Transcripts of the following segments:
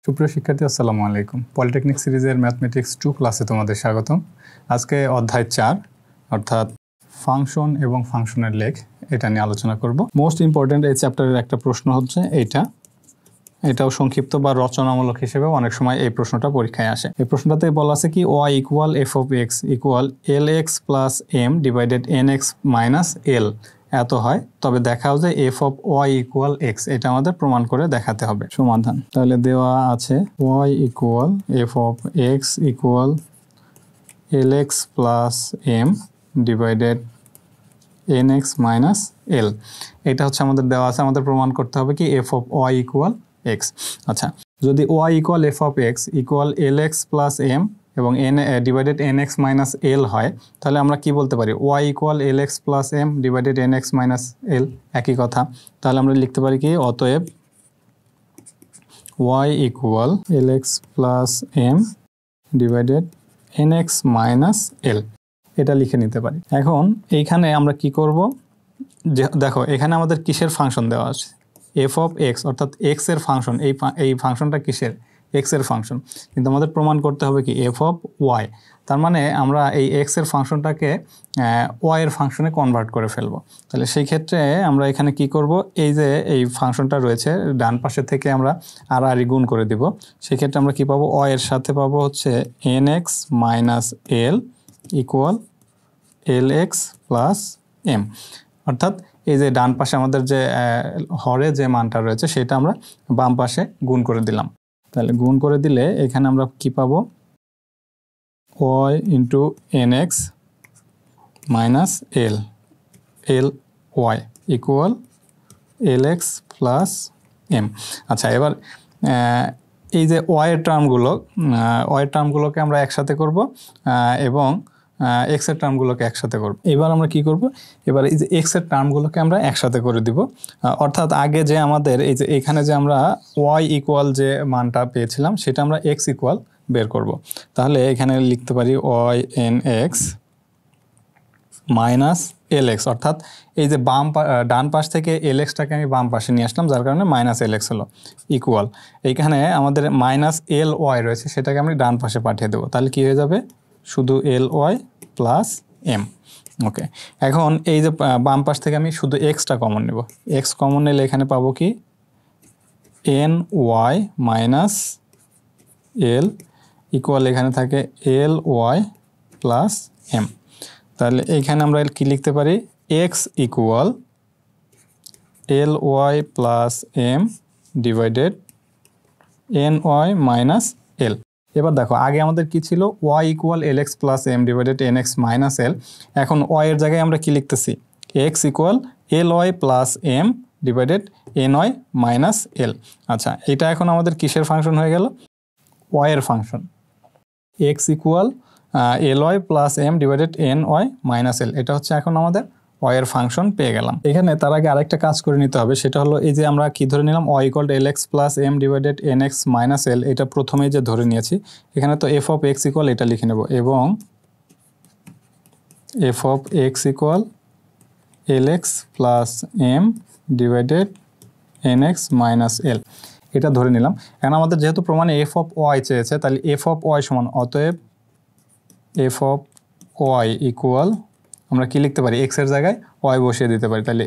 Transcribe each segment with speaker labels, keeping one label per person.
Speaker 1: সুপ্রিয় শিক্ষার্থী আসসালামু আলাইকুম। পলিটেকনিক সিরিজের ম্যাথমেটিক্স 2 ক্লাসে তোমাদের স্বাগতম। আজকে অধ্যায় 4 অর্থাৎ ফাংশন এবং ফাংশনের লেখ এটা নিয়ে আলোচনা করব। মোস্ট ইম্পর্টেন্ট এই চ্যাপ্টারের একটা প্রশ্ন হচ্ছে এটাও সংক্ষিপ্ত বা রচনামূলক হিসেবে অনেক সময় এই প্রশ্নটা পরীক্ষায় আসে। এই প্রশ্নটাতে বলা আছে কি y equal F of x equal L X plus M divided N x minus L এত হয়, তবে দেখাও যে F of Y equal x. এটা আমাদের প্রমাণ করে দেখাতে হবে। সমাধান তাহলে দেওয়া আছে Y equal F of x equal L X plus M divided N x minus এল। এটা হচ্ছে আমাদের দেওয়া আছে। আমাদের প্রমাণ করতে হবে কি F of Y equal X. আচ্ছা, যদি Y equal F of x equal L X plus M এবং N divided N x minus L হয়, তাহলে আমরা কি বলতে পারি? Y equal L X plus M divided N x minus L, একই কথা। তাহলে আমরা লিখতে পারি কি অতএব Y equal L X plus M divided N x minus এল, এটা লিখে নিতে পারি। এখন এইখানে আমরা কি করব, দেখো এখানে আমাদের কিসের ফাংশন দেওয়া আছে? এফ অফ এক্স, অর্থাৎ এক্স এর ফাংশন। এই ফাংশনটা কিসের? এক্স এর ফাংশন। কিন্তু আমাদের প্রমাণ করতে হবে কি এফ অফ ওয়াই। তার মানে আমরা এই এক্স এর ফাংশনটাকে ওয়াই এর ফাংশনে কনভার্ট করে ফেলবো। তাহলে সেই ক্ষেত্রে আমরা এখানে কি করব, এই যে এই ফাংশনটা রয়েছে ডান পাশে থেকে আমরা আর গুণ করে দিব। সেক্ষেত্রে আমরা কি পাবো? ওয়াই এর সাথে পাবো হচ্ছে N x minus l equal L X plus M. অর্থাৎ এই যে ডান পাশে আমাদের যে হরে যে মানটা রয়েছে সেটা আমরা বাম পাশে গুণ করে দিলাম। তাহলে গুণ করে দিলে এখানে আমরা কি পাবো? Y into N x minus L L Y equal L X plus M. আচ্ছা, এবার এই যে ওয়াইয়ের টার্মগুলোকে আমরা একসাথে করব এবং এক্স এর টার্মগুলোকে একসাথে করব। এবার আমরা কি করব? এবার এই যে এক্স এর টার্মগুলোকে আমরা একসাথে করে দিব। অর্থাৎ আগে যে আমাদের এই যে এখানে যে আমরা ওয়াই ইকুয়াল যে মানটা পেয়েছিলাম সেটা আমরা এক্স ইকুয়াল বের করব। তাহলে এখানে লিখতে পারি Y N x minus L X, অর্থাৎ এই যে ডান পাশ থেকে এল এক্সটাকে আমি বাম পাশে নিয়ে আসলাম, যার কারণে মাইনাস এল এক্স হলো ইকুয়াল। এইখানে আমাদের মাইনাস এল ওয়াই রয়েছে, সেটাকে আমি ডান পাশে পাঠিয়ে দেবো। তাহলে কি হয়ে যাবে? শুধু এল ওয়াই প্লাস এম। ওকে, এখন এই যে বাম পাশ থেকে আমি শুধু এক্সটা কমন নেব। এক্স কমন নিলে এখানে পাবো কি N Y minus l equal এখানে থাকে এল ওয়াই প্লাস এম। তাহলে এইখানে আমরা কি লিখতে পারি? X equal L Y plus M divided N Y minus L. এবার দেখো আগে আমাদের কি ছিল? Y equal L X plus M divided N x minus এল। এখন ওয়াই এর জায়গায় আমরা কি লিখতেছি? X equal L Y plus M divided N Y minus এল। আচ্ছা, এটা এখন আমাদের কিসের ফাংশন হয়ে গেল? ওয়াই এর function. X equal L Y plus M divided N Y minus এল, এটা হচ্ছে এখন আমাদের ওয়াই এর ফাংশন পেয়ে গেলাম। এখানে তার আগে আরেকটা কাজ করে নিতে হবে, সেটা হলো এই যে আমরা কি ধরে নিলাম? Y equal L X plus M divided N x minus এল, এটা প্রথমেই যে ধরে নিয়েছি। এখানে তো এফ অফ এক্স ইকুয়াল এটা লিখে নেব এবং f of x equal L X plus M divided N x minus এল, এটা ধরে নিলাম। এখন আমাদের যেহেতু প্রমাণে এফ অফ ওয়াই চেয়েছে, তাহলে এফ অফ ওয়াই সমান অতএব এফ অফ ওয়াই ইকুয়াল আমরা কি লিখতে পারি? এক্স এর জায়গায় ওয়াই বসিয়ে দিতে পারি। তাহলে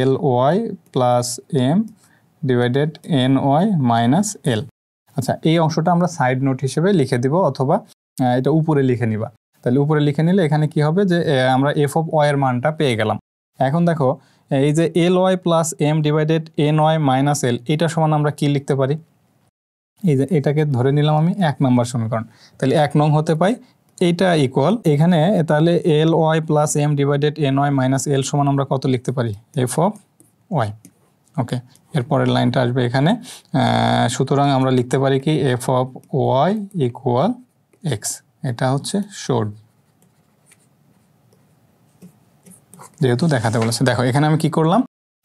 Speaker 1: l Y plus M divided N Y minus এল। আচ্ছা, এই অংশটা আমরা সাইড নোট হিসেবে লিখে দিব, অথবা এটা উপরে লিখে নিবা। তাহলে উপরে লিখে নিলে এখানে কি হবে যে আমরা এফ অফ ওয়াই এর মানটা পেয়ে গেলাম। এখন দেখো এই যে l Y plus M divided N Y minus এল, এটা সমান আমরা কি লিখতে পারি? এই যে এটাকে ধরে নিলাম আমি 1 নম্বর সমীকরণ। তাহলে 1 নং হতে পাই এইটা ইকুয়াল এখানে, তাহলে l Y plus M divided N Y minus l সমান আমরা কত লিখতে পারি? F of Y. ওকে, এরপরের লাইনটা আসবে এখানে। সুতরাং আমরা লিখতে পারি কি F of Y equal x. এটা হচ্ছে শোড, যেহেতু দেখাতে বলেছে। দেখো এখানে আমি কি করলাম?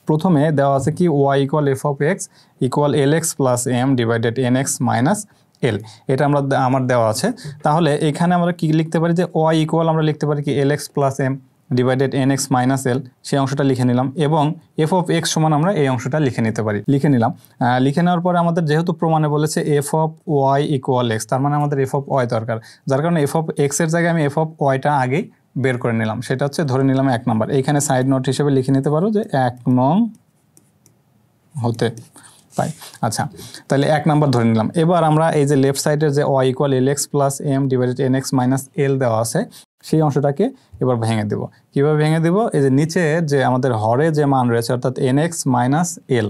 Speaker 1: প্রথমে দেওয়া আছে কি y equal F of x equal L X plus M divided N x minus এল, এটা আমার দেওয়া আছে। তাহলে এখানে আমরা কি লিখতে পারি? যে ওয়াই ইকুয়াল আমরা লিখতে পারি কি l x plus M divided N x minus l, সেই অংশটা লিখে নিলাম, এবং এফ অফ এক্স সমান আমরা এই অংশটা লিখে নিতে পারি, লিখে নিলাম। লিখে নেওয়ার পরে আমাদের যেহেতু প্রমাণে বলেছে f of Y equal x, তার মানে আমাদের এফ অফ ওয়াই দরকার, যার কারণে এফ অফ এক্সের জায়গায় আমি এফ অফ ওয়াইটা আগেই বের করে নিলাম। সেটা হচ্ছে ধরে নিলাম 1 নাম্বার। এইখানে সাইড নোট হিসেবে লিখে নিতে পারো যে 1 নং হতে পাই। আচ্ছা, তাহলে 1 নাম্বার ধরে নিলাম। এবার আমরা এই যে লেফট সাইডের যে y equal L X plus M divided N x minus l দেওয়া আছে, সেই অংশটাকে এবার ভেঙে দেব। কীভাবে ভেঙে দেব? এই যে নিচে যে আমাদের হরে যে মান রয়েছে অর্থাৎ এন এক্স মাইনাস এল,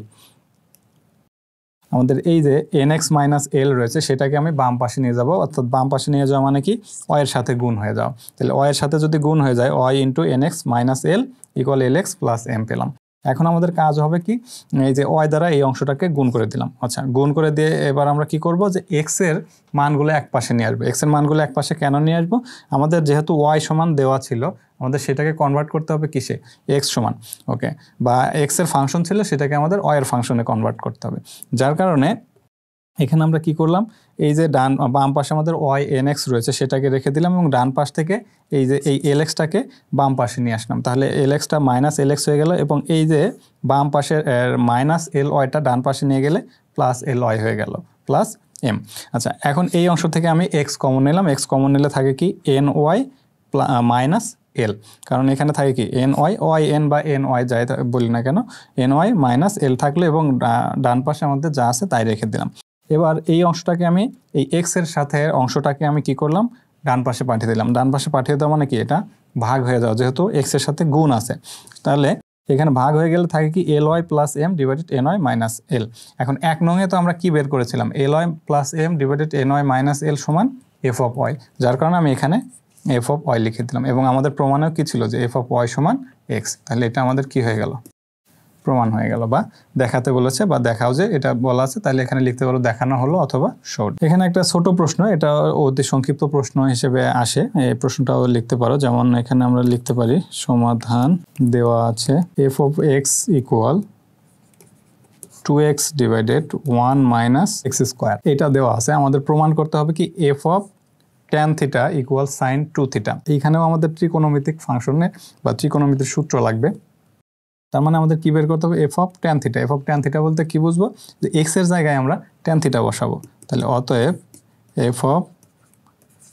Speaker 1: আমাদের এই যে এন এক্স মাইনাস এল রয়েছে সেটাকে আমি বাম পাশে নিয়ে যাব, অর্থাৎ বাম পাশে নিয়ে যাওয়া মানে কি ওয়ের সাথে গুণ হয়ে যাও। তাহলে ওয়ের সাথে যদি গুণ হয়ে যায় y into N x minus l equal L X plus m পেলাম। এখন আমাদের কাজ হবে কি, এই যে ওয়াই দ্বারা এই অংশটাকে গুণ করে দিলাম। আচ্ছা, গুণ করে দিয়ে এবার আমরা কি করব যে এক্স এর মানগুলো এক পাশে নিয়ে আসবো। এক্স এর মানগুলো এক পাশে কেন নিয়ে আসবো? আমাদের যেহেতু ওয়াই সমান দেওয়া ছিল, আমাদের সেটাকে কনভার্ট করতে হবে কিসে? এক্স সমান, ওকে, বা এক্স এর ফাংশন ছিল সেটাকে আমাদের ওয়াই এর ফাংশনে কনভার্ট করতে হবে। যার কারণে এখানে আমরা কি করলাম, এই যে বাম পাশে আমাদের ওয়াই এন এক্স রয়েছে সেটাকে রেখে দিলাম, এবং ডান পাশ থেকে এই যে এই এল এক্সটাকে বাম পাশে নিয়ে আসলাম। তাহলে এল এক্সটা মাইনাস এল এক্স হয়ে গেল, এবং এই যে বাম পাশের মাইনাস এল ওয়াইটা ডান পাশে নিয়ে গেলে প্লাস এল ওয়াই হয়ে গেল, প্লাস এম। আচ্ছা, এখন এই অংশ থেকে আমি এক্স কমন নিলাম। এক্স কমন নিলে থাকে কি এন ওয়াই মাইনাস এল, কারণ এখানে থাকে কি এন ওয়াই, ওয়াই এন বা এন ওয়াই যাই বলি না কেন, এন ওয়াই মাইনাস এল থাকলো, এবং ডান পাশে আমাদের যা আছে তাই রেখে দিলাম। এবার এই অংশটাকে আমি এই এক্স এর সাথে অংশটাকে আমি কি করলাম, ডান পাশে পাঠিয়ে দিলাম। ডান পাশে পাঠিয়ে দেওয়া মানে কি এটা ভাগ হয়ে যাওয়া, যেহেতু এক্স এর সাথে গুণ আছে। তাহলে এখানে ভাগ হয়ে গেলে থাকে কি l Y plus M divided N Y minus এল। এখন 1 নংয়ে তো আমরা কি বের করেছিলাম, l Y plus M divided N Y minus l সমান এফ অফ ওয়াই, যার কারণে আমি এখানে এফ অফ ওয়াই লিখে দিলাম। এবং আমাদের প্রমাণেও কি ছিল যে এফ অফ ওয়াই সমান এক্স। তাহলে এটা আমাদের কি হয়ে গেল, প্রমাণ হয়ে গেল, বা দেখাতে বলেছে, বা দেখাও যে এটা বলা আছে, তাহলে এখানে লিখতে পারো দেখানো হলো অথবা শোড। এখানে একটা ছোট প্রশ্ন, এটা অতি সংক্ষিপ্ত প্রশ্ন হিসেবে আসে, এই প্রশ্নটাও লিখতে পারো। যেমন এখানে আমরা লিখতে পারি সমাধান দেওয়া আছে f of x equal 2x divided 1 minus x square, এটা দেওয়া আছে। আমাদের প্রমাণ করতে হবে কি F of tan theta equal sine 2 theta. এইখানেও আমাদের ত্রিকোণমিতিক ফাংশনে বা ত্রিকোণমিতির সূত্র লাগবে। তার মানে আমাদের কি বের করতে হবে, F of tan theta. F of tan theta বলতে কি বুঝবো, যে এক্স এর জায়গায় আমরা ট্যান থিটা বসাবো। তাহলে অতএব এফ অফ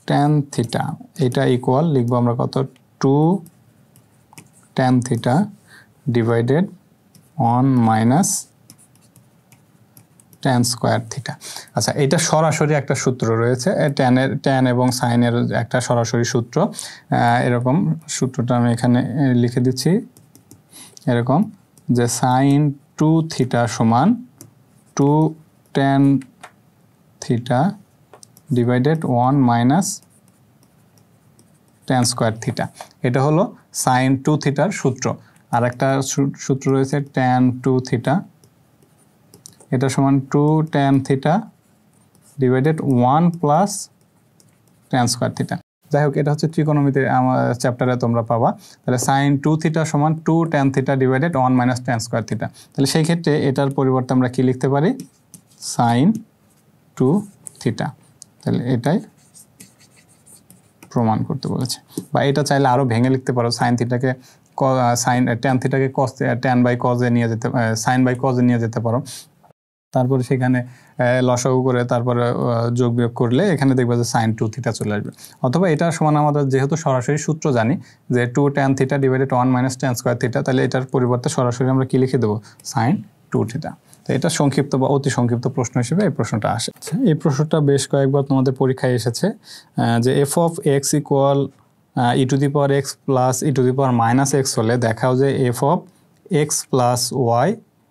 Speaker 1: ট্যান থিটা এটা ইকুয়াল লিখবো আমরা কত, 2 tan theta divided 1 minus tan square theta. আচ্ছা, এটা সরাসরি একটা সূত্র রয়েছে, ট্যান এবং সাইনের একটা সরাসরি সূত্র। এরকম সূত্রটা আমি এখানে লিখে দিচ্ছি, এরকম যে সাইন 2 থিটা সমান 2 tan theta divided 1 minus tan square theta. এটা হলো সাইন 2 থিটার সূত্র। আর একটা সূত্র রয়েছে ট্যান 2 থিটা, এটা সমান 2 tan theta divided 1 plus tan square theta. যাই হোক, এটা হচ্ছে ত্রিকোণমিতির আমার চ্যাপ্টারে তোমরা পাবা। তাহলে সাইন 2 থিটা সমান 2 tan theta divided 1 minus tan square theta. তাহলে সেই ক্ষেত্রে এটার পরিবর্তে আমরা কি লিখতে পারি, সাইন 2 থিটা। তাহলে এটাই প্রমাণ করতে বলেছে। বা এটা চাইলে আরও ভেঙে লিখতে পারো, সাইন থিটাকে সাইন ট্যান থিটাকে কস ট্যান বাই কজে নিয়ে যেতে, সাইন বাই কজে নিয়ে যেতে পারো। তারপরে সেখানে লসাগু করে তারপরে যোগ বিয়োগ করলে এখানে দেখবে যে সাইন 2 থিটা চলে আসবে। অথবা এটা সমান আমাদের যেহেতু সরাসরি সূত্র জানি যে 2 tan theta divided 1 minus tan square theta, তাহলে এটার পরিবর্তে সরাসরি আমরা কি লিখে দেবো, সাইন 2 থিটা। তো এটা সংক্ষিপ্ত বা অতি সংক্ষিপ্ত প্রশ্ন হিসেবে এই প্রশ্নটা আসে। এই প্রশ্নটা বেশ কয়েকবার তোমাদের পরীক্ষায় এসেছে, যে F of x equal e to the power x plus e to the power minus x হলে দেখাও যে F of x plus y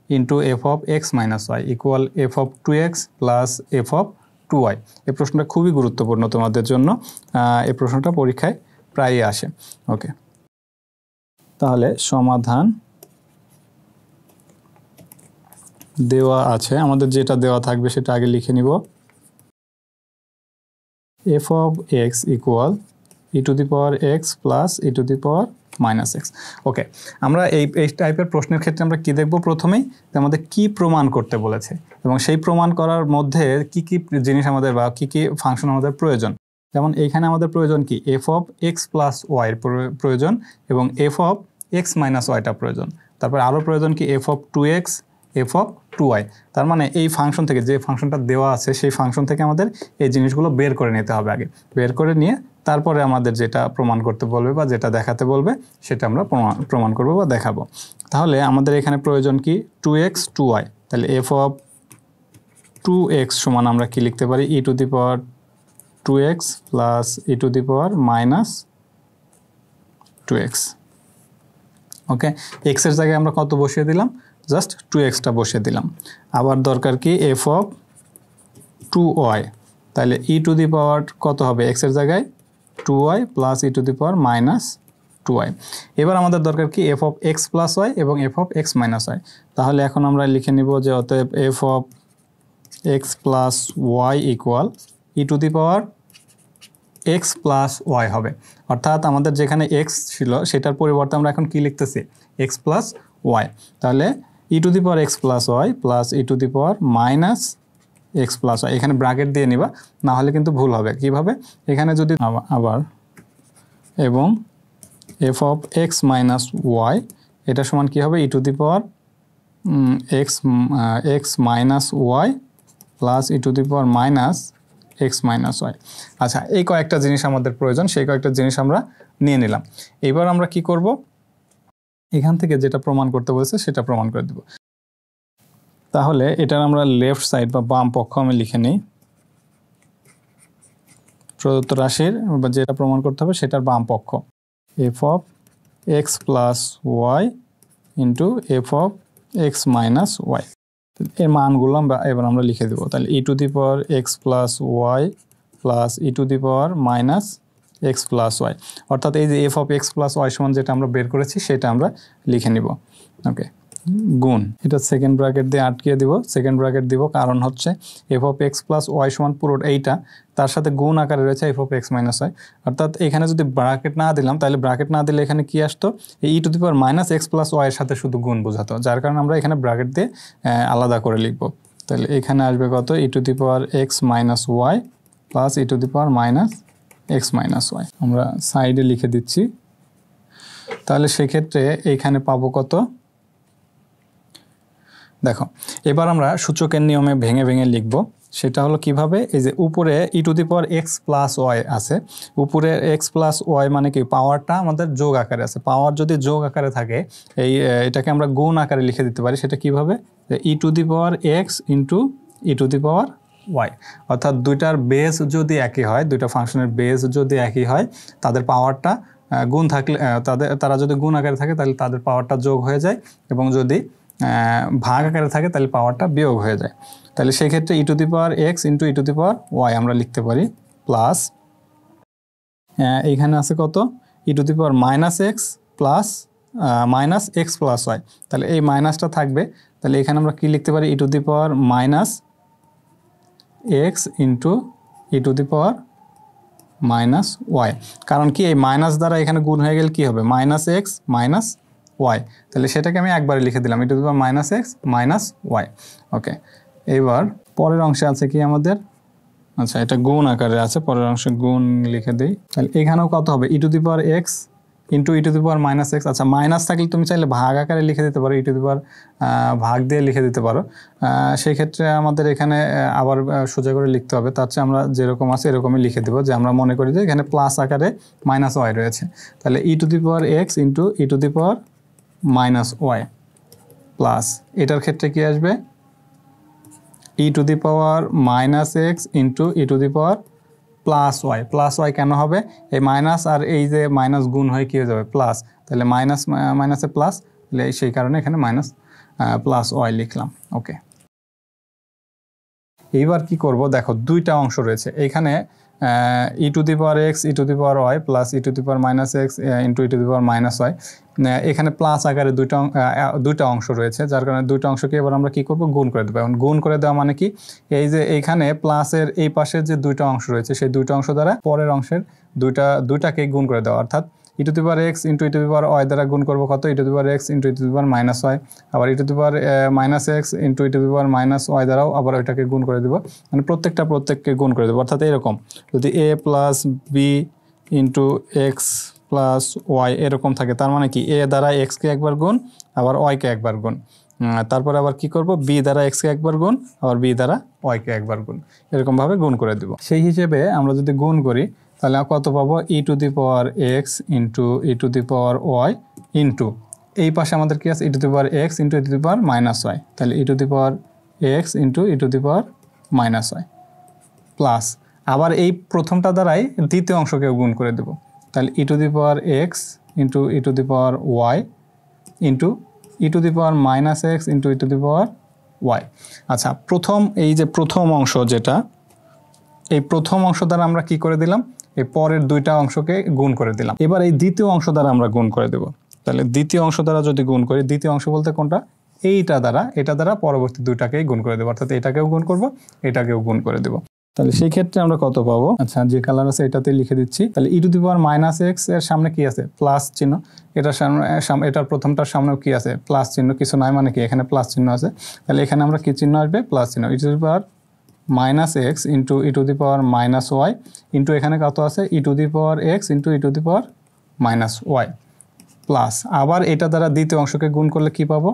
Speaker 1: into f of x minus y equal F of 2x plus f of 2y। এই প্রশ্নটা খুবই গুরুত্বপূর্ণ তোমাদের জন্য, এই প্রশ্নটা পরীক্ষায় প্রায়ই আসে। ওকে, তাহলে সমাধান দেওয়া আছে, আমাদের যেটা দেওয়া থাকবে সেটা আগে লিখে নিব। F of x equal e to the power x plus e to the power minus x. Okay, আমরা এই টাইপের প্রশ্নের ক্ষেত্রে আমরা কি দেখব, প্রথমেই আমাদের কি প্রমাণ করতে বলেছে এবং সেই প্রমাণ করার মধ্যে কি কি জিনিস আমাদের বা কি কি ফাংশন আমাদের প্রয়োজন যেমন এইখানে আমাদের প্রয়োজন কি এফ অফ এক্স প্লাস ওয়াইয়ের প্রয়োজন এবং এফ অফ এক্স মাইনাস ওয়াইটা প্রয়োজন। তারপর আরও প্রয়োজন কি F of two x, f of two y. তার মানে এই ফাংশন থেকে, যে ফাংশনটা দেওয়া আছে সেই ফাংশন থেকে আমাদের এই জিনিসগুলো বের করে নিতে হবে আগে। বের করে নিয়ে তারপরে আমাদের যেটা প্রমাণ করতে বলবে বা যেটা দেখাতে বলবে সেটা আমরা প্রমাণ করবো বা দেখাবো। তাহলে আমাদের এখানে প্রয়োজন কি টু এক্স টু ওয়াই। তাহলে এফ অফ টু এক্স সমান আমরা কি লিখতে পারি e to the power two x plus e to the power minus two x. Okay, এক্সের জায়গায় আমরা কত বসিয়ে দিলাম, জাস্ট টু এক্সটা বসিয়ে দিলাম। আবার দরকার কি এফ অফ টু ওয়াই। তাহলে ই টু দি পাওয়ার কত হবে, এক্সের জায়গায় two y plus e to the power minus two y. এবার আমাদের দরকার কি F of x plus y এবং f of x minus y. তাহলে এখন আমরা লিখে নিব যে অতএব f of x plus y equal e to the power x plus y হবে। অর্থাৎ আমাদের যেখানে এক্স ছিল সেটার পরিবর্তে আমরা এখন কি লিখতেছি এক্স প্লাস ওয়াই। তাহলে e to the power x plus y plus e to the power minus x plus y. এখানে ব্র্যাকেট দিয়ে নিবা, না হলে কিন্তু ভুল হবে। কিভাবে, এখানে যদি আবার এবং f of x minus y এটা সমান কী হবে e to the power x minus y plus e to the power minus x minus y. আচ্ছা, এই কয়েকটা জিনিস আমাদের প্রয়োজন, সেই কয়েকটা জিনিস আমরা নিয়ে নিলাম। এবার আমরা কি করব, এখান থেকে যেটা প্রমাণ করতে বলেছে সেটা প্রমাণ করে দেব। তাহলে এটার আমরা লেফট সাইড বা বাম পক্ষ আমি লিখে নিই। প্রদত্ত রাশির বা যেটা প্রমাণ করতে হবে সেটার বাম পক্ষ f of x plus y into f of x minus y. এর মানগুলো এবার আমরা লিখে দেবো। তাহলে e to the power x plus y plus e to the power minus x plus y. অর্থাৎ এই যে F of x plus y সমান যেটা আমরা বের করেছি সেটা আমরা লিখে নিব। ওকে, গুণ, এটা সেকেন্ড ব্র্যাকেট দিয়ে আটকিয়ে দিব। সেকেন্ড ব্র্যাকেট দিব কারণ হচ্ছে f of x plus y সমান পুরো এইটা তার সাথে গুণ আকারে রয়েছে f of x minus y. অর্থাৎ এখানে যদি ব্র্যাকেট না দিলাম, তাহলে ব্র্যাকেট না দিলে এখানে কি আসতো, e to the power minus x plus ওয়াইয়ের সাথে শুধু গুণ বোঝাতো, যার কারণে আমরা এখানে ব্র্যাকেট দিয়ে আলাদা করে লিখব। তাহলে এখানে আসবে কত e to the power x minus y plus e to the power minus x minus y. আমরা সাইডে লিখে দিচ্ছি। তাহলে সেক্ষেত্রে এইখানে পাবো কত, দেখো এবার আমরা সূচকের নিয়মে ভেঙে ভেঙে লিখব। সেটা হলো কিভাবে, এই যে উপরে e to the power x plus y আছে, উপরে এক্স প্লাস ওয়াই মানে কি পাওয়ারটা আমাদের যোগ আকারে আছে। পাওয়ার যদি যোগ আকারে থাকে এটাকে আমরা গুণ আকারে লিখে দিতে পারি। সেটা কিভাবে, e to the power x into e to the power y. অর্থাৎ দুইটার বেস যদি একই হয়, দুইটা ফাংশনের বেস যদি একই হয়, তাদের পাওয়ারটা গুণ থাকলে তারা যদি গুণ আকারে থাকে তাহলে তাদের পাওয়ারটা যোগ হয়ে যায়, এবং যদি ভাগ আকারে থাকে তাহলে পাওয়ারটা বিয়োগ হয়ে যায়। তাহলে সেই ক্ষেত্রে e to the power x into e to the power y আমরা লিখতে পারি প্লাস এইখানে আছে কত e to the power minus x plus minus x plus y. তাহলে এই মাইনাসটা থাকবে, তাহলে এখানে আমরা কি লিখতে পারি e to the power minus x into e to the power minus y. কারণ কি এই মাইনাস দ্বারা এখানে গুণ হয়ে গেলে কী হবে, মাইনাস এক্স মাইনাস ওয়াই। তাহলে সেটাকে আমি একবারে লিখে দিলাম e to the power minus x minus y. Okay, এবার পরের অংশে আছে কি আমাদের, আচ্ছা এটা গুণ আকারে আছে, পরের অংশে গুণ লিখে দিই। তাহলে এখানেও কত হবে e to the power x into e to the power minus x. আচ্ছা মাইনাস থাকলে তুমি চাইলে ভাগ আকারে লিখে দিতে পারো, ই টু দি পাওয়ার ভাগ দিয়ে লিখে দিতে পারো। সেই ক্ষেত্রে আমাদের এখানে আবার সোজা করে লিখতে হবে, তার চেয়ে আমরা যেরকম আছে এরকমই লিখে দেবো, যে আমরা মনে করি যে এখানে প্লাস আকারে মাইনাস ওয়াই রয়েছে। তাহলে e to the power x into e to the power minus y plus এটার ক্ষেত্রে কি আসবে e to the power minus x into e to the power plus y. Plus y কেন হবে, এই মাইনাস আর এই যে মাইনাস গুণ হয়ে কী হয়ে যাবে প্লাস, তাহলে মাইনাস মাইনাসে প্লাস, তাহলে সেই কারণে এখানে মাইনাস প্লাস ওয়াই লিখলাম। ওকে, এইবার কি করব, দেখো দুইটা অংশ রয়েছে এইখানে, e to the power x e to the power y plus e to the power minus x into e to the power minus y. এখানে প্লাস আকারে দুইটা অংশ রয়েছে, যার কারণে দুইটা অংশকে এবার আমরা কি করব, গুণ করে দেবো। এখন গুণ করে দেওয়া মানে কি, এই যে এইখানে প্লাসের এই পাশের যে দুইটা অংশ রয়েছে সেই দুইটা অংশ দ্বারা পরের অংশের দুইটাকে গুণ করে দেওয়া। অর্থাৎ e to the power x into e to the power y দ্বারা গুণ করবো কত, e to the power x into e to the power minus y, আবার e to the power minus x into e to the power minus y দ্বারাও আবার ওইটাকে গুণ করে দেবো, মানে প্রত্যেককে গুণ করে দেবো। অর্থাৎ এরকম যদি a plus b into x plus y এরকম থাকে, তার মানে কি এ দ্বারা এক্সকে একবার গুণ আবার ওয়াইকে একবার গুণ, তারপরে আবার কি করব, বি দ্বারা এক্সকে একবার গুণ আবার বি দ্বারা ওয়াইকে একবার গুণ, এরকমভাবে গুণ করে দেব। সেই হিসেবে আমরা যদি গুণ করি তাহলে কত পাবো, e to the power x into e to the power y into এই পাশে আমাদের কি আছে, e to the power x into e to the power minus y, তাহলে e to the power x into e to the power minus y plus আবার এই প্রথমটা দ্বারাই দ্বিতীয় অংশকেও গুণ করে দেব, তাহলে e to the power x into e to the power y into e to the power minus x into e to the power y. আচ্ছা, এই যে প্রথম অংশ যেটা, এই প্রথম অংশ দ্বারা আমরা কি করে দিলাম, এই পরের দুইটা অংশকে গুণ করে দিলাম। এবার এই দ্বিতীয় অংশ দ্বারা আমরা গুণ করে দেব, তাহলে দ্বিতীয় অংশ দ্বারা যদি গুণ করি, দ্বিতীয় অংশ বলতে কোনটা, এটা দ্বারা পরবর্তী দুইটাকেই গুণ করে দেবো, অর্থাৎ এটাকেও গুণ করব এটাকেও গুণ করে দেবো। তাহলে সেই ক্ষেত্রে আমরা কত পাবো, আচ্ছা যে কালার আছে এটাতে লিখে দিচ্ছি, তাহলে e to the power minus x এর সামনে কি আছে, প্লাস চিহ্ন, এটার সামনে এটার প্রথমটার সামনেও কি আছে, প্লাস চিহ্ন, কিছু নয় মানে কি এখানে প্লাস চিহ্ন আছে, তাহলে এখানে আমরা কি চিহ্ন আসবে, প্লাস চিহ্ন, e to the power minus x into e to the power minus y into এখানে কত আছে, e to the power x into e to the power minus y plus আবার এটা দ্বারা দ্বিতীয় অংশকে গুণ করলে কি পাবো,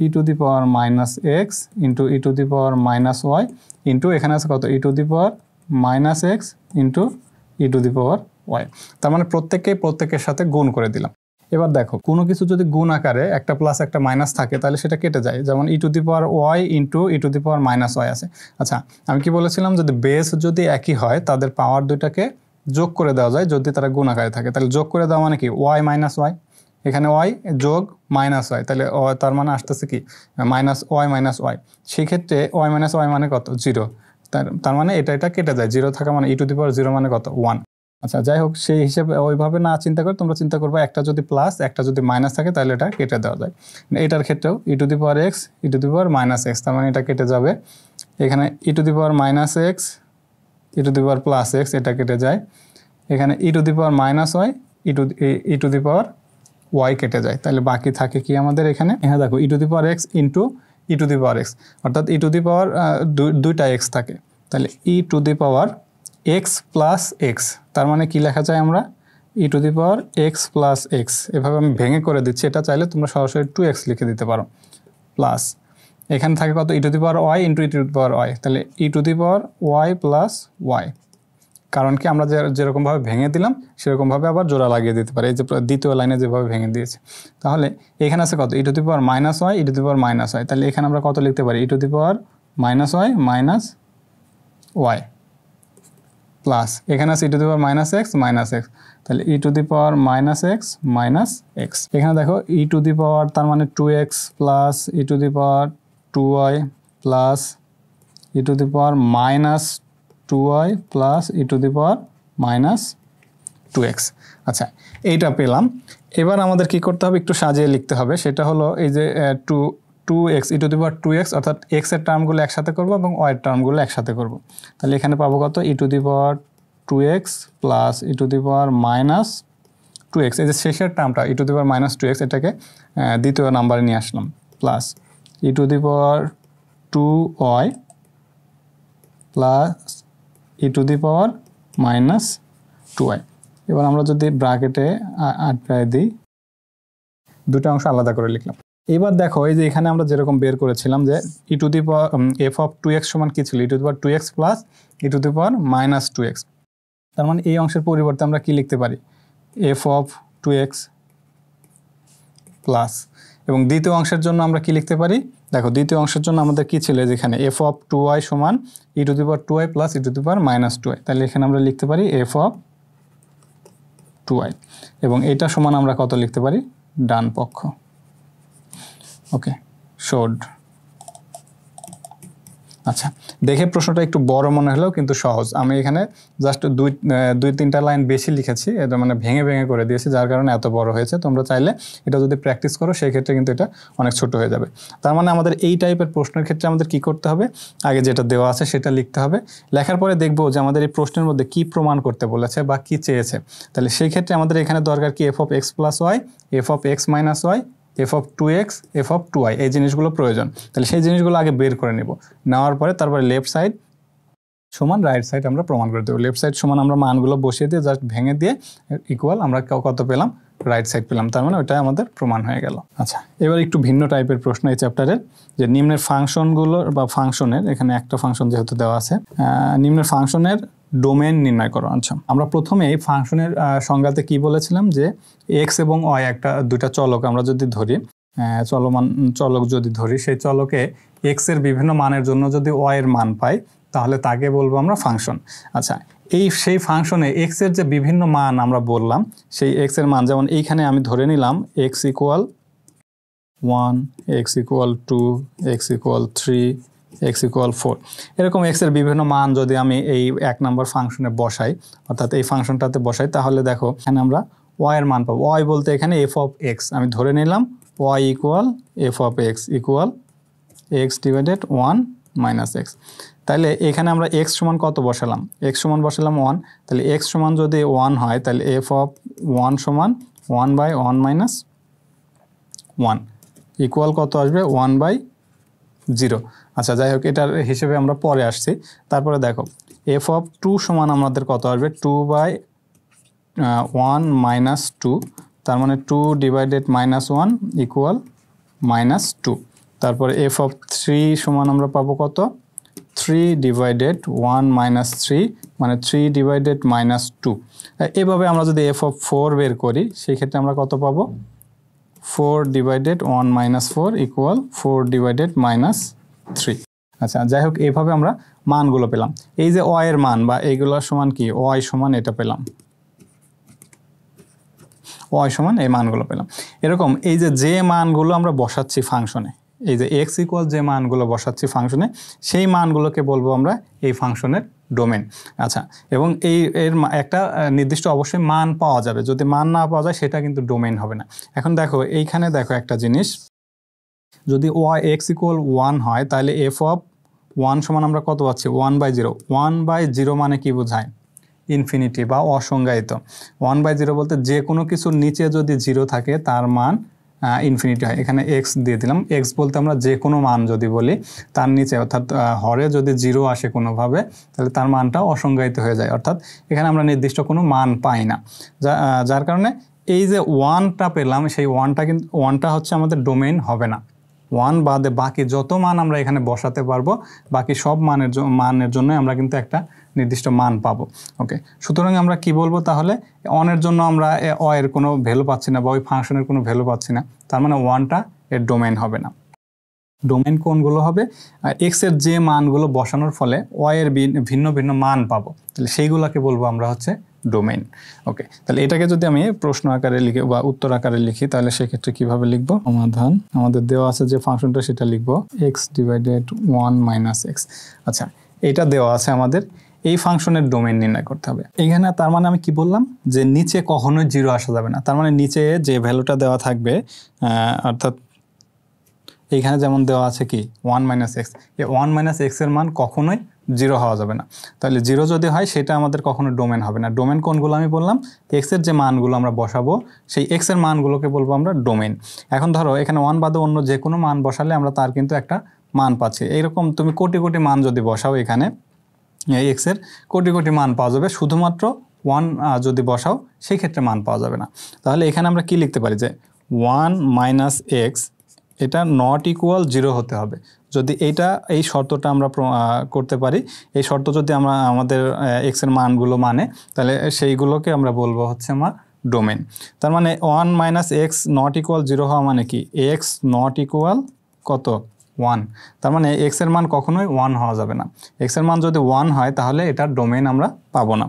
Speaker 1: e to the power minus x into e to the power minus y into এখানে আছে কত, e to the power minus x into e to the power Y. তার মানে প্রত্যেকের সাথে গুণ করে দিলাম। এবার দেখো কোনো কিছু যদি গুণ আকারে একটা প্লাস একটা মাইনাস থাকে তাহলে সেটা কেটে যায়, যেমন e to the power y into e to the power minus y আছে। আচ্ছা, আমি কি বলেছিলাম, যদি বেস যদি একই হয় তাদের পাওয়ার দুইটাকে যোগ করে দেওয়া যায় যদি তারা গুণ আকারে থাকে, তাহলে যোগ করে দেওয়া মানে কি, ওয়াই মাইনাস ওয়াই, এখানে ওয়াই যোগ মাইনাস ওয়াই, তাহলে তার মানে আসতেছে কি মাইনাস ওয়াই মাইনাস ওয়াই, সেক্ষেত্রে ওয়াই মাইনাস ওয়াই মানে কত, জিরো, তার মানে এটা কেটে যায়, জিরো থাকা মানে ই টু দি পাওয়ার জিরো মানে কত, ওয়ান। আচ্ছা, যাই হোক, সেই হিসেবে ওইভাবে না চিন্তা করে তোমরা চিন্তা করবে একটা যদি প্লাস একটা যদি মাইনাস থাকে তাহলে এটা কেটে দেওয়া যায়। এটার ক্ষেত্রেও e to the power x e to the power minus x, তার মানে এটা কেটে যাবে, এখানে e to the power minus x e to the power plus x এটা কেটে যায়, এখানে e to the power minus y e to the power y কেটে যায়, তাহলে বাকি থাকে কি আমাদের এখানে, হ্যাঁ দেখো e to the power x into e to the power x, অর্থাৎ ই টু দি পাওয়ার দুইটা এক্স থাকে, তাহলে e to the power x plus x, তার মানে কি লেখা যায় আমরা, e to the power x plus x, এভাবে আমি ভেঙে করে দিচ্ছি, এটা চাইলে তোমরা সরাসরি 2x লিখে দিতে পারো, প্লাস এখানে থাকে কত, e to the power y into e to the power y, তাহলে e to the power y plus y, কারণ কি আমরা যেরকমভাবে ভেঙে দিলাম সেরকমভাবে আবার জোড়া লাগিয়ে দিতে পারি, এই যে দ্বিতীয় লাইনে যেভাবে ভেঙে দিয়েছে। তাহলে এখানে আছে কত, e to the power minus y e to the power minus y, তাহলে এখানে আমরা কত লিখতে পারি, e to the power minus y minus y plus এখানে আছে e to the power minus x, তাহলে e to the power minus x, এখানে দেখো ই টু দি পাওয়ার তার মানে 2x plus e to the power 2y plus e to the power minus 2y plus e to the power minus 2x। আচ্ছা, এইটা পেলাম। এবার আমাদের কি করতে হবে, একটু সাজিয়ে লিখতে হবে, সেটা হলো এই যে 2x E to the power 2x, অর্থাৎ x এর টার্মগুলো একসাথে করব এবং y এর টার্মগুলো একসাথে করব, তাহলে এখানে পাবো কত, e to the power 2x plus e to the power minus 2x, এই যে শেষের টার্মটা ই to the power minus 2x এটাকে দ্বিতীয় নাম্বারে নিয়ে আসলাম, plus e to the power 2y plus e to the power minus 2y। এবার আমরা যদি ব্র্যাকেটে আটকায় দিই, দুটো অংশ আলাদা করে লিখলাম। এবার দেখো এই যে এখানে আমরা যেরকম বের করেছিলাম যে e to the power f of 2x সমান কি ছিল, e to the power 2x plus e to the power minus 2x, তার মানে এই অংশের পরিবর্তে আমরা কি লিখতে পারি, এফ অফ 2x প্লাস, এবং দ্বিতীয় অংশের জন্য আমরা কি লিখতে পারি, দেখো দ্বিতীয় অংশের জন্য আমাদের কি ছিল, যেখানে এফ অফ 2y সমান e to the power 2y plus e to the power minus 2y, তাহলে এখানে আমরা লিখতে পারি এফ অফ 2y, এবং এটা সমান আমরা কত লিখতে পারি, ডান পক্ষ। ওকে, শোড। আচ্ছা, দেখে প্রশ্নটা একটু বড় মনে হলেও কিন্তু সহজ। আমি এখানে জাস্ট দুই তিনটা লাইন বেশি লিখেছি, এটা মানে ভেঙে ভেঙে করে দিয়েছি, যার কারণে এত বড় হয়েছে। তোমরা চাইলে এটা যদি প্র্যাকটিস করো সেই ক্ষেত্রে কিন্তু এটা অনেক ছোট হয়ে যাবে। তার মানে আমাদের এই টাইপের প্রশ্নের ক্ষেত্রে আমাদের কি করতে হবে, আগে যেটা দেওয়া আছে সেটা লিখতে হবে। লেখার পরে দেখবো যে আমাদের এই প্রশ্নের মধ্যে কি প্রমাণ করতে বলেছে বা কি চেয়েছে। তাহলে সেই ক্ষেত্রে আমাদের এখানে দরকার কি, F of x plus y, f of x minus y, f of 2x, f of 2y, এই জিনিসগুলো প্রয়োজন। তাহলে সেই জিনিসগুলো আগে বের করে নেব, নেওয়ার পরে তারপরে লেফট সাইড সমান রাইট সাইড আমরা প্রমাণ করে দেবো। লেফট সাইড সমান আমরা মানগুলো বসিয়ে দিয়ে জাস্ট ভেঙে দিয়ে ইকুয়াল আমরা কত পেলাম, রাইট সাইড পেলাম, তার মানে ওইটাই আমাদের প্রমাণ হয়ে গেল। আচ্ছা, এবার একটু ভিন্ন টাইপের প্রশ্ন এই চ্যাপ্টারের, যে নিম্নের ফাংশনগুলোর বা ফাংশনের, এখানে একটা ফাংশন যেহেতু দেওয়া আছে, নিম্নের ফাংশনের ডোমেন নির্ণয় করো। আচ্ছা, আমরা প্রথমে এই ফাংশনের সংজ্ঞাতে কি বলেছিলাম, যে এক্স এবং ওয়াই দুইটা চলক আমরা যদি ধরি, চলমান চলক যদি ধরি, সেই চলকে এক্স এর বিভিন্ন মানের জন্য যদি ওয়াই এর মান পাই, তাহলে তাকে বলবো আমরা ফাংশন। আচ্ছা, সেই ফাংশনে এক্স এর যে বিভিন্ন মান আমরা বললাম, সেই এক্স এর মান, যেমন এইখানে আমি ধরে নিলাম x equal 1, x equal 2, x equal 3, x equal 4, এরকম এক্স এর বিভিন্ন মান যদি আমি এই 1 নম্বর ফাংশনে বসাই, অর্থাৎ এই ফাংশনটাতে বসাই, তাহলে দেখো এখানে আমরা ওয়াই এর মান পাবো। ওয়াই বলতে এখানে এফ অফ এক্স, আমি ধরে নিলাম y equal F of x equal x divided 1 minus x. তাহলে এখানে আমরা এক্স সমান কত বসালাম, এক্স সমান বসালাম 1, তাহলে এক্স সমান যদি 1 হয়, তাহলে এফ অফ 1 সমান 1/1 মাইনাস 1 ইকুয়াল কত আসবে, 1/0। আচ্ছা, যাই হোক, এটার হিসেবে আমরা পরে আসছি। তারপরে দেখো এফ অফ 2 সমান আমাদের কত আসবে, 2/1 মাইনাস 2, তার মানে 2 ডিভাইডেড মাইনাস 1 ইকুয়াল মাইনাস 2। তারপরে এফ অফ 3 সমান আমরা পাবো কত, 3 ডিভাইডেড 1 মাইনাস 3, মানে 3 ডিভাইডেড মাইনাস 2। এভাবে আমরা যদি এফ অফ 4 বের করি, সেই ক্ষেত্রে আমরা কত পাবো, 4 divided 1 minus 4 equal 4 divided minus 3। আচ্ছা, যাই হোক, এইভাবে আমরা মানগুলো পেলাম। এই যে ওয়াই এর মান বা এইগুলোর সমান কি, ওয়াই সমান এটা পেলাম, ওয়াই সমান এই মানগুলো পেলাম। এরকম এই যে মানগুলো আমরা বসাচ্ছি ফাংশনে, এই যে এক্স ইকুয়াল যে মানগুলো বসাচ্ছি ফাংশনে, সেই মানগুলোকে বলবো আমরা এই ফাংশনের ডোমেন। আচ্ছা, এবং এর একটা নির্দিষ্ট অবশ্যই মান পাওয়া যাবে, যদি মান না পাওয়া যায় সেটা কিন্তু ডোমেন হবে না। এখন দেখো এইখানে দেখো একটা জিনিস, যদি ওয়াই এক্স ইকুয়াল 1 হয়, তাহলে এফ অফ 1 সমান আমরা কত পাচ্ছি, 1/0। 1/0 মানে কি বোঝায়, ইনফিনিটি বা অসংজ্ঞায়িত। 1/0 বলতে যে কোনো কিছুর নিচে যদি 0 থাকে তার মান ইনফিনিটি হয়। এখানে এক্স দিয়ে দিলাম, এক্স বলতে আমরা যে কোনো মান যদি বলি, তার নিচে অর্থাৎ হরে যদি 0 আসে কোনোভাবে, তাহলে তার মানটা অসংজ্ঞায়িত হয়ে যায়, অর্থাৎ এখানে আমরা নির্দিষ্ট কোনো মান পাই না। যার কারণে এই যে 1টা পেলাম, সেই 1টা হচ্ছে আমাদের ডোমেইন হবে না। 1 বাদে বাকি যত মান আমরা এখানে বসাতে পারবো, বাকি সব মানের জন্য আমরা কিন্তু একটা নির্দিষ্ট মান পাবো। ওকে, সুতরাং আমরা কি বলবো তাহলে, অনের জন্য আমরা এর কোনো ভ্যালু পাচ্ছি না বা ওই ফাংশনের কোনো ভ্যালু পাচ্ছি না, তার মানে 1টা এর ডোমেইন হবে না। ডোমেইন কোনগুলো হবে, এক্স এর যে মানগুলো বসানোর ফলে ওয়াই এর ভিন্ন ভিন্ন মান পাবো, তাহলে সেইগুলোকে বলবো আমরা হচ্ছে ডোমেইন। ওকে, তাহলে এটাকে যদি আমি প্রশ্ন আকারে লিখি বা উত্তর আকারে লিখি, তাহলে সেক্ষেত্রে কিভাবে লিখবো, সমাধান আমাদের দেওয়া আছে যে ফাংশনটা, সেটা লিখবো এক্স ডিভাইডেড 1 মাইনাস এক্স। আচ্ছা, এটা দেওয়া আছে আমাদের, এই ফাংশনের ডোমেইন নির্ণয় করতে হবে। এখানে তার মানে আমি কি বললাম, যে নিচে কখনোই 0 আসা যাবে না, তার মানে নিচে যে ভ্যালুটা দেওয়া থাকবে, অর্থাৎ এইখানে যেমন দেওয়া আছে কি 1 মাইনাস এক্স, এই 1 মাইনাস এক্স এর মান কখনোই 0 হওয়া যাবে না। তাহলে 0 যদি হয় সেটা আমাদের কখনো ডোমেন হবে না। ডোমেন কোনগুলো আমি বললাম, এক্স এর যে মানগুলো আমরা বসাবো, সেই এক্স এর মানগুলোকে বলবো আমরা ডোমেন। এখন ধরো এখানে 1 বাদে অন্য যে কোনো মান বসালে আমরা তার কিন্তু একটা মান পাচ্ছি। এইরকম তুমি কোটি কোটি মান যদি বসাও, এখানে এক্স এর কোটি কোটি মান পাওয়া যাবে, শুধুমাত্র 1 যদি বসাও সেই ক্ষেত্রে মান পাওয়া যাবে না। তাহলে এখানে আমরা কি লিখতে পারি, যে 1 মাইনাস এক্স এটা নট ইকুয়াল 0 হতে হবে। যদি এই শর্তটা আমরা করতে পারি, এই শর্ত যদি আমরা আমাদের এক্স এর মানগুলো মানে, তাহলে সেইগুলোকে আমরা বলবো হচ্ছে আমার ডোমেন। তার মানে 1 মাইনাস এক্স নট ইকুয়াল 0 হওয়া মানে কি, এক্স নট ইকুয়াল কত, 1। তার মানে এক্স এর মান কখনোই 1 হওয়া যাবে না। এক্স এর মান যদি 1 হয় তাহলে এটার ডোমেন আমরা পাবো না।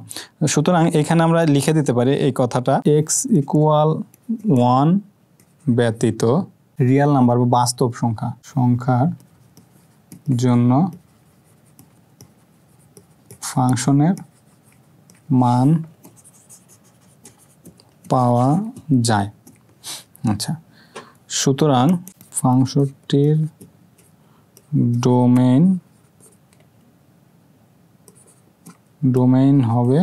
Speaker 1: সুতরাং এখানে আমরা লিখে দিতে পারি এই কথাটা, এক্স ইকুয়াল 1 ব্যতীত রিয়েল নাম্বার বা বাস্তব সংখ্যার জন্য ফাংশনের মান পাওয়া যায়। আচ্ছা, সুতরাং ফাংশনটির ডোমেইন হবে,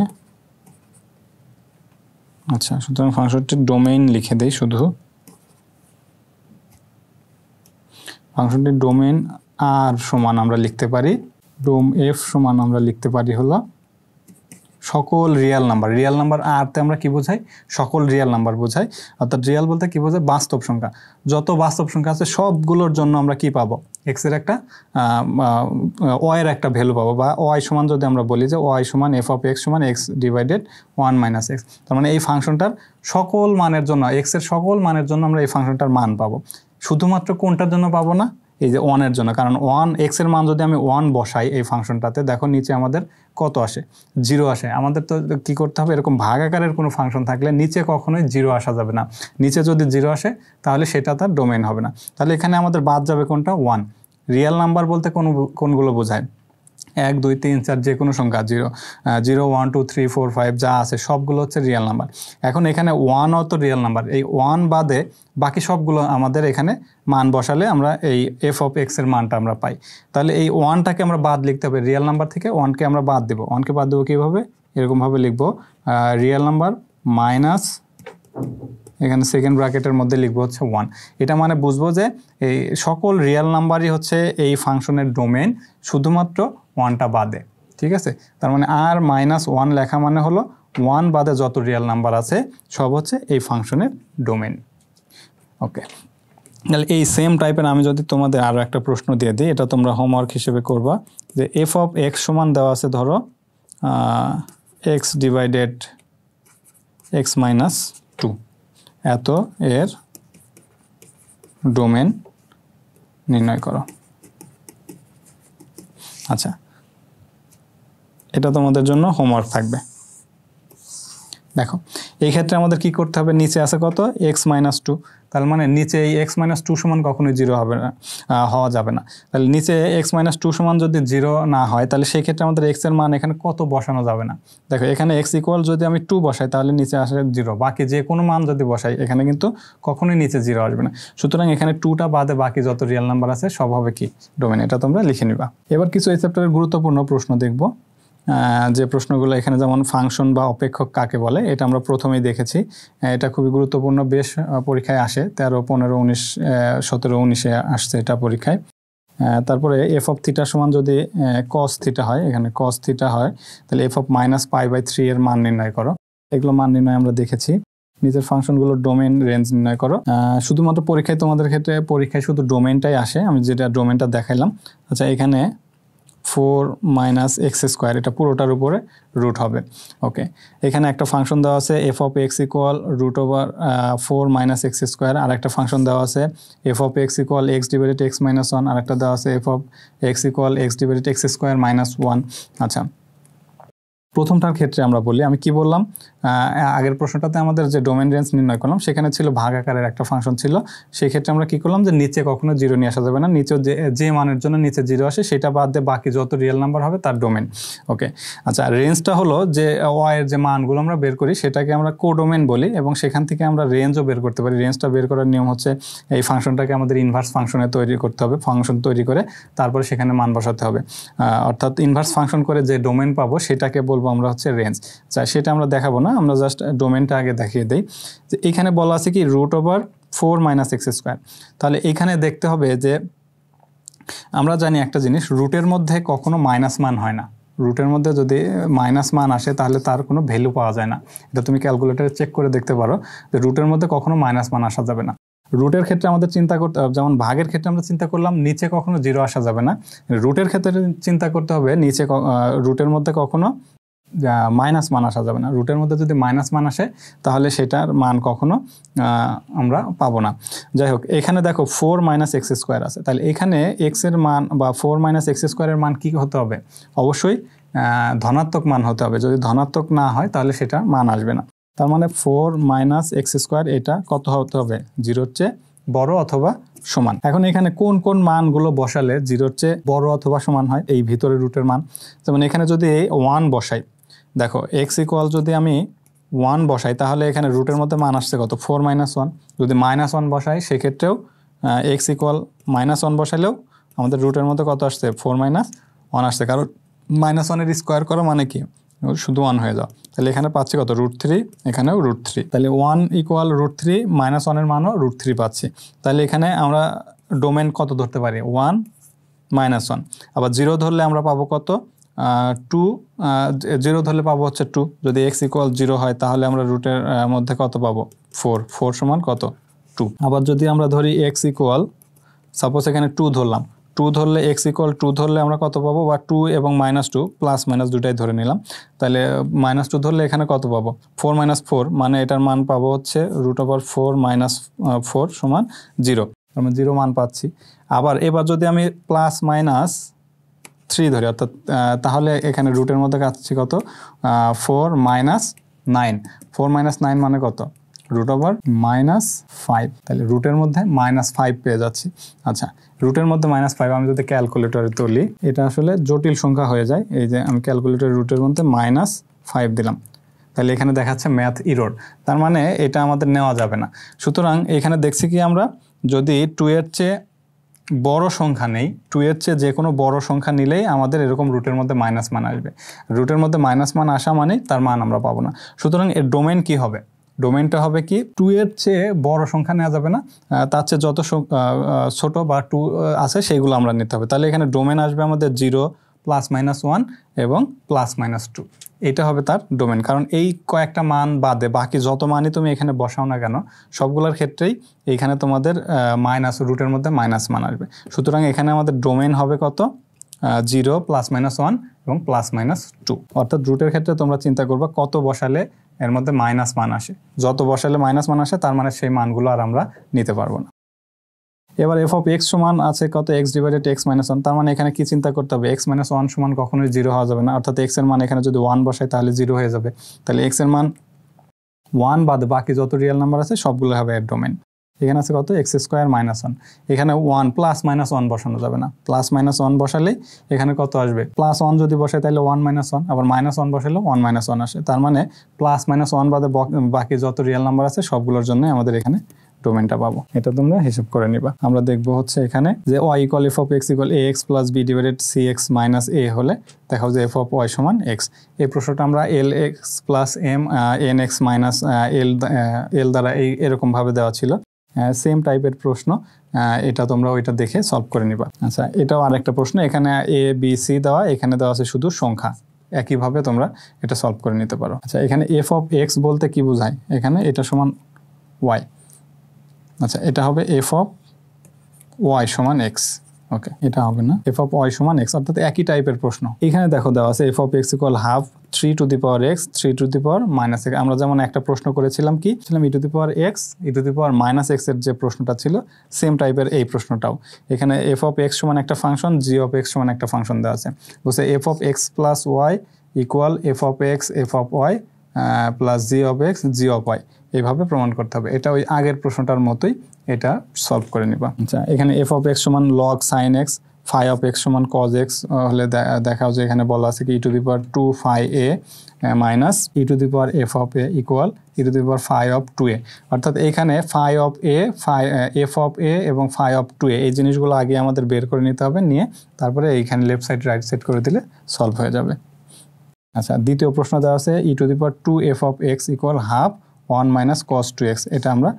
Speaker 1: আচ্ছা সুতরাং ফাংশনটির ডোমেইন লিখে দেই, শুধু ফাংশনটির ডোমেইন আর সমান আমরা লিখতে পারি ডোম এফ সমান আমরা লিখতে পারি হলো সকল রিয়েল নাম্বার। রিয়েল নাম্বার আরতে আমরা কি বোঝাই? সকল রিয়েল নাম্বার বোঝাই। অর্থাৎ রিয়েল বলতে কি বোঝায়? বাস্তব সংখ্যা। যত বাস্তব সংখ্যা আছে সবগুলোর জন্য আমরা কি পাবো? এক্স এর একটা ওয়াই এর একটা ভ্যালু পাবো, বা ওয়াই সমান যদি আমরা বলি যে ওয়াই সমান এফ অফ এক্স সমান এক্স ডিভাইডেড 1 মাইনাস এক্স, তার মানে এই ফাংশনটার সকল মানের জন্য, এক্স এর সকল মানের জন্য আমরা এই ফাংশনটার মান পাবো। শুধুমাত্র কোনটার জন্য পাবো না? এই যে 1 এর জন্য। কারণ 1 এক্স এর মান যদি আমি 1 বসাই এই ফাংশনটাতে, দেখো নিচে আমাদের কত আসে? 0 আসে। আমাদের তো কি করতে হবে? এরকম ভাগ আকারের কোনো ফাংশন থাকলে নিচে কখনোই 0 আসা যাবে না। নিচে যদি 0 আসে তাহলে সেটা তার ডোমেইন হবে না। তাহলে এখানে আমাদের বাদ যাবে কোনটা? 1। রিয়েল নাম্বার বলতে কোনগুলো বোঝায়? 1 2 3 4 যে কোনো সংখ্যা, 0 1 2 3 4 5 যা আছে সবগুলো হচ্ছে রিয়েল নাম্বার। এখন এখানে 1ও তো রিয়েল নাম্বার, এই 1 বাদে বাকি সবগুলো আমাদের এখানে মান বসালে আমরা এই এফ অফ এক্স এর মানটা আমরা পাই। তাহলে এই 1টাকে আমরা বাদ লিখতে হবে, রিয়েল নাম্বার থেকে 1কে আমরা বাদ দেবো। 1কে বাদ দেবো কীভাবে? এরকমভাবে লিখবো, রিয়েল নাম্বার মাইনাস, এখানে সেকেন্ড ব্র্যাকেটের মধ্যে লিখবো হচ্ছে 1। এটা মানে বুঝবো যে এই সকল রিয়েল নাম্বারই হচ্ছে এই ফাংশনের ডোমেইন, শুধুমাত্র 1টা বাদে। ঠিক আছে? তার মানে আর মাইনাস 1 লেখা মানে হলো 1 বাদে যত রিয়েল নাম্বার আছে সব হচ্ছে এই ফাংশনের ডোমেইন। ওকে, তাহলে এই সেম টাইপের আমি যদি তোমাদের আরও একটা প্রশ্ন দিয়ে দিই, এটা তোমরা হোমওয়ার্ক হিসেবে করবা, যে এফ অফ এক্স সমান দেওয়া আছে ধরো এক্স ডিভাইডেড এক্স মাইনাস 2, এত এর ডোমেন নির্ণয় করো। আচ্ছা, এটা তোমাদের জন্য হোমওয়ার্ক থাকবে। দেখো এই ক্ষেত্রে আমাদের কি করতে হবে? নিচে আছে কত? এক্স মাইনাস 2, তার মানে নিচে এই এক্স মাইনাস 2 সমান কখনোই 0 হবে না, হওয়া যাবে না। তাহলে নিচে এক্স মাইনাস 2 সমান যদি 0 না হয় তাহলে সেই ক্ষেত্রে আমাদের এক্স এর মান এখানে কত বসানো যাবে না। দেখো এখানে এক্স ইকুয়াল যদি আমি 2 বসাই তাহলে নিচে আসে 0, বাকি যে কোনো মান যদি বসাই এখানে কিন্তু কখনোই নিচে 0 আসবে না। সুতরাং এখানে 2টা বাদে বাকি যত রিয়েল নাম্বার আছে সব হবে কি? ডোমেইন। এটা তোমরা লিখে নিবা। এবার কিছু এই চ্যাপ্টারের গুরুত্বপূর্ণ প্রশ্ন দেখব, যে প্রশ্নগুলো এখানে, যেমন ফাংশন বা অপেক্ষক কাকে বলে, এটা আমরা প্রথমেই দেখেছি। এটা খুবই গুরুত্বপূর্ণ, বেশ পরীক্ষায় আসে, 13 15 19 17 19-এ আসছে এটা পরীক্ষায়। তারপরে এফ অফ থিটা সমান যদি কস থিটা হয়, এখানে কস থিটা হয়, তাহলে এফ অফ মাইনাস π/3 এর মান নির্ণয় করো। এগুলো মান নির্ণয় আমরা দেখেছি। নিজের ফাংশনগুলোর ডোমেইন রেঞ্জ নির্ণয় করো। শুধুমাত্র পরীক্ষায়, তোমাদের ক্ষেত্রে পরীক্ষায় শুধু ডোমেইনটাই আসে, আমি যেটা ডোমেইনটা দেখাইলাম। আচ্ছা, এখানে 4 মাইনাস এক্স স্কোয়ার, এটা পুরোটার উপরে রুট হবে। ওকে, এখানে একটা ফাংশন দেওয়া আছে f of x equal root over 4 minus x square, আর একটা ফাংশন দেওয়া আছে f of x equal x divided x minus 1, আর একটা দেওয়া আছে f of x equal x divided x square minus 1। আচ্ছা, প্রথমটার ক্ষেত্রে আমরা বলি, আমি কি বললাম, আগের প্রশ্নটাতে আমাদের যে ডোমেইন রেঞ্জ নির্ণয় করলাম সেখানে ছিল ভাগ আকারের একটা ফাংশন ছিল। সেই ক্ষেত্রে আমরা কি করলাম, যে নিচে কখনো 0 নিয়ে আসা যাবে না, নিচে যে মানের জন্য নিচে 0 আসে সেটা বাদ দিয়ে বাকি যত রিয়েল নাম্বার হবে তার ডোমেইন। ওকে, আচ্ছা, রেঞ্জটা হলো যে ওয়াই এর যে মানগুলো আমরা বের করি সেটাকে আমরা কোডোমেইন বলি, এবং সেখান থেকে আমরা রেঞ্জও বের করতে পারি। রেঞ্জটা বের করার নিয়ম হচ্ছে এই ফাংশনটাকে আমাদের ইনভার্স ফাংশনে তৈরি করতে হবে, ফাংশন তৈরি করে তারপরে সেখানে মান বসাতে হবে। অর্থাৎ ইনভার্স ফাংশন করে যে ডোমেইন পাবো সেটাকে বলবো আমরা হচ্ছে রেঞ্জ। আচ্ছা, সেটা আমরা দেখাবো না, আমরা জাস্ট ডোমেইনটা আগে দেখিয়ে দেই। যে এখানে বলা আছে কি root over 4 minus x square. তাহলে এখানে দেখতে হবে যে আমরা জানি একটা জিনিস, রুটের মধ্যে কখনো মাইনাস মান হয় না। রুটের মধ্যে যদি মাইনাস মান আসে তাহলে তার কোনো ভ্যালু পাওয়া যায় না। এটা তুমি ক্যালকুলেটরে চেক করে দেখতে পারো যে রুটের মধ্যে কখনো মাইনাস মান আসা যাবে না। রুটের ক্ষেত্রে আমাদের চিন্তা করতে হবে, যেমন ভাগের ক্ষেত্রে আমরা চিন্তা করলাম নিচে কখনো 0 আসা যাবে না। রুটের ক্ষেত্রে চিন্তা করতে হবে নিচে রুটের মধ্যে কখনো মাইনাস মান আসা যাবে না। রুটের মধ্যে যদি মাইনাস মান আসে তাহলে সেটার মান কখনো আমরা পাবো না। যাই হোক, এখানে দেখো 4 মাইনাস এক্স স্কোয়ার আছে, তাহলে এখানে এক্স এর মান বা 4 মাইনাস এক্স স্কোয়ারের মান কী হতে হবে? অবশ্যই ধনাত্মক মান হতে হবে। যদি ধনাত্মক না হয় তাহলে সেটা মান আসবে না। তার মানে 4 মাইনাস এক্স স্কোয়ার এটা কত হতে হবে? 0-র চেয়ে বড় অথবা সমান। এখন এখানে কোন কোন মানগুলো বসালে 0-র চেয়ে বড় অথবা সমান হয় এই ভিতরের রুটের মান। যেমন এখানে যদি 1 বসাই, দেখো x ইকুয়াল যদি আমি 1 বসাই তাহলে এখানে রুটের মধ্যে মান আসছে কত 4 - 1। যদি -1 বসাই সেক্ষেত্রেও x ইকুয়াল -1 বসাইলেও আমাদের রুটের মধ্যে কত আসছে 4 - 1 আসছে, কারণ -1-এর স্কোয়ার করা মানে কি শুধু 1 হয়ে যাও। তাহলে এখানে পাচ্ছি কত √3, এখানেও √3। তাহলে 1 ইকুয়াল √3, -1-এর মানও √3 পাচ্ছি। তাহলে এখানে আমরা ডোমেন কত ধরতে পারি 1 - 1। আবার 0 ধরলে আমরা পাবো কত 2, 0 ধরলে পাবো হচ্ছে 2। যদি x ইকুয়াল 0 হয় তাহলে আমরা রুটের মধ্যে কত পাবো 4 সমান কত 2। আবার যদি আমরা ধরি x ইকুয়াল সাপোজ এখানে 2 ধরলাম, 2 ধরলে x ইকুয়াল 2 ধরলে আমরা কত পাবো, বা 2 এবং -2 প্লাস মাইনাস দুটাই ধরে নিলাম। তাহলে -2 ধরলে এখানে কত পাবো 4 - 4, মানে এটার মান পাবো হচ্ছে √4 - 4 সমান 0। আমরা 0 মান পাচ্ছি। আবার এবার যদি আমি +-3 ধরি অর্থাৎ তাহলে এখানে রুটের মধ্যে কাটছি কত 4 - 9। 4 - 9 মানে কত √-5। তাহলে রুটের মধ্যে -5 পেয়ে যাচ্ছি। আচ্ছা, রুটের মধ্যে -5 আমি যদি ক্যালকুলেটরে তুলি এটা আসলে জটিল সংখ্যা হয়ে যায়। এই যে আমি ক্যালকুলেটর রুটের মধ্যে -5 দিলাম, তাহলে এখানে দেখাচ্ছে ম্যাথ ইরর, তার মানে এটা আমাদের নেওয়া যাবে না। সুতরাং এখানে দেখছি কি আমরা যদি 2-এর চেয়ে বড় সংখ্যা নেই, 2-এর চেয়ে যে কোনো বড় সংখ্যা নিলেই আমাদের এরকম রুটের মধ্যে মাইনাস মান আসবে। রুটের মধ্যে মাইনাস মান আসা মানে তার মান আমরা পাবো না। সুতরাং এর ডোমেন কি হবে, ডোমেনটা হবে কি 2-এর চেয়ে বড় সংখ্যা নেওয়া যাবে না, তার চেয়ে যত ছোট বা 2 আছে সেইগুলো আমরা নিতে হবে। তাহলে এখানে ডোমেন আসবে আমাদের 0 +-1 এবং +-2, এটা হবে তার ডোমেন। কারণ এই কয়েকটা মান বাদে বাকি যত মানই তুমি এখানে বসাও না কেন সবগুলোর ক্ষেত্রেই এইখানে তোমাদের রুটের মধ্যে মাইনাস মান আসবে। সুতরাং এখানে আমাদের ডোমেন হবে কত 0 +-1 এবং +-2। অর্থাৎ রুটের ক্ষেত্রে তোমরা চিন্তা করবা কত বসালে এর মধ্যে মাইনাস মান আসে, যত বসালে মাইনাস মান আসে তার মানে সেই মানগুলো আর আমরা নিতে পারবো না। এবার f(x) সমান আছে কত x/(x-1), তার মানে এখানে কি চিন্তা করতে হবে x-1 সমান কখনোই 0 হওয়া যাবে না, অর্থাৎ x এর মান এখানে যদি 1 বসাই তাহলে 0 হয়ে যাবে। তাহলে x এর মান 1 বাদে বাকি যত রিয়েল নাম্বার আছে সবগুলো হবে এর ডোমেন। এখানে আছে কত x² - 1, এখানে 1 +-1 বসানো যাবে না, +-1 বসালেই এখানে কত আসবে +1 যদি বসাই তাহলে 1 - 1, আবার -1 বসালেও 1 - 1 আসে। তার মানে +-1 বাদে বাকি যত রিয়েল নাম্বার আছে সবগুলোর জন্য আমাদের এখানে ডোমেনটা পাবো। এটা তোমরা হিসাব করে নিবা। আমরা দেখবো hচ্ছে এখানে যে y = f(x) = ax + b / cx - a হলে দেখাও যে f(y) সমান x। এই প্রশ্নটা আমরা lx + m nx - l দ্বারা এরকম ভাবে দেওয়া ছিল, সেম টাইপের প্রশ্ন। এটা তোমরা ওইটা দেখে সলভ করে নিবা। আচ্ছা, এটাও আরেকটা প্রশ্ন, এখানে a b c দেওয়া, এখানে দেওয়া আছে শুধু সংখ্যা, একইভাবে তোমরা এটা সলভ করে নিতে পারো। আচ্ছা, এখানে f(x) বলতে কি বোঝায়, এখানে এটা সমান y। আচ্ছা, এটা হবে f(y) সমান x। ওকে, এটা হবে না, f(y) সমান x, অর্থাৎ একই টাইপের প্রশ্ন। এখানে দেখো দেওয়া আছে f(x) = ½ 3^x 3⁻⁻x। আমরা যেমন একটা প্রশ্ন করেছিলাম কি e⁻x e⁻⁻x এর যে প্রশ্নটা ছিল সেম টাইপের এই প্রশ্নটাও। এখানে f(x) সমান একটা ফাংশন, g(x) সমান একটা ফাংশন দেওয়া আছে। বলছে f(x + y) = f(x f(y) + g(x g(y)। এইভাবে প্রমাণ করতে হবে। এটা ওই আগের প্রশ্নটার মতোই, এটা সলভ করে নিবা। আচ্ছা, এখানে f(x) সমান log sin x, phi(x) সমান cos x হলে দেখাও যে এখানে বলা আছে কি e⁻2 phi a minus e⁻f(a) = e⁻phi(2a)। অর্থাৎ এখানে phi(a) f(a) এবং phi(2a) এই জিনিসগুলো আগে আমাদের বের করে নিতে হবে, নিয়ে তারপরে এইখানে লেফট সাইড রাইট সাইড করে দিলে সলভ হয়ে যাবে। আচ্ছা, দ্বিতীয় প্রশ্ন দেওয়া আছে e⁻2f(x) = ½ 1 - cos 2x। এটা আমরা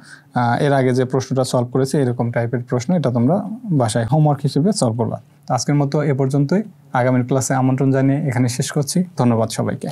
Speaker 1: এর আগে যে প্রশ্নটা সলভ করেছি এরকম টাইপের প্রশ্ন, এটা তোমরা বাসায় হোমওয়ার্ক হিসেবে সলভ করবা। আজকের মতো এ পর্যন্তই। আগামীর ক্লাসে আমন্ত্রণ জানিয়ে এখানে শেষ করছি। ধন্যবাদ সবাইকে।